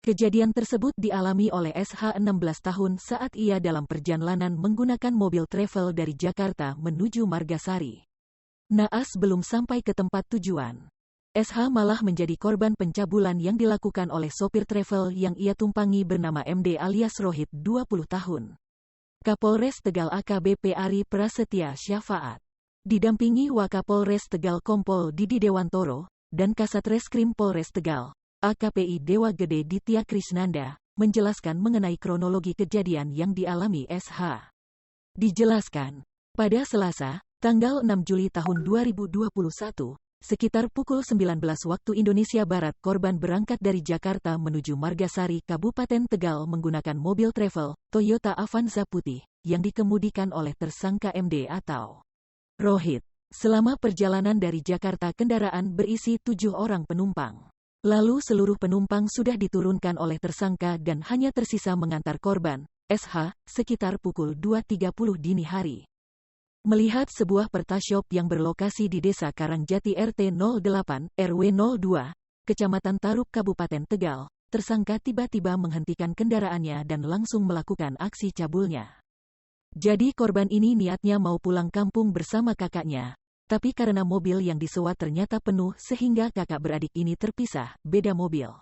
Kejadian tersebut dialami oleh SH 16 tahun saat ia dalam perjalanan menggunakan mobil travel dari Jakarta menuju Margasari. Naas belum sampai ke tempat tujuan. SH malah menjadi korban pencabulan yang dilakukan oleh sopir travel yang ia tumpangi bernama MD alias Rohit 20 tahun. Kapolres Tegal AKBP Ari Prasetya Syafaat didampingi Wakapolres Tegal Kompol Didi Dewantoro dan Kasat Reskrim Polres Tegal AKPI Dewa Gede Ditya Krisnanda, menjelaskan mengenai kronologi kejadian yang dialami SH. Dijelaskan, pada Selasa, tanggal 6 Juli tahun 2021, sekitar pukul 19 waktu Indonesia Barat korban berangkat dari Jakarta menuju Margasari, Kabupaten Tegal menggunakan mobil travel, Toyota Avanza putih, yang dikemudikan oleh tersangka MD atau Rohit. Selama perjalanan dari Jakarta kendaraan berisi 7 orang penumpang. Lalu seluruh penumpang sudah diturunkan oleh tersangka dan hanya tersisa mengantar korban, SH, sekitar pukul 2.30 dini hari. Melihat sebuah pertashop yang berlokasi di Desa Karangjati RT 08, RW 02, Kecamatan Taruk Kabupaten Tegal, tersangka tiba-tiba menghentikan kendaraannya dan langsung melakukan aksi cabulnya. Jadi korban ini niatnya mau pulang kampung bersama kakaknya. Tapi karena mobil yang disewa ternyata penuh sehingga kakak beradik ini terpisah, beda mobil.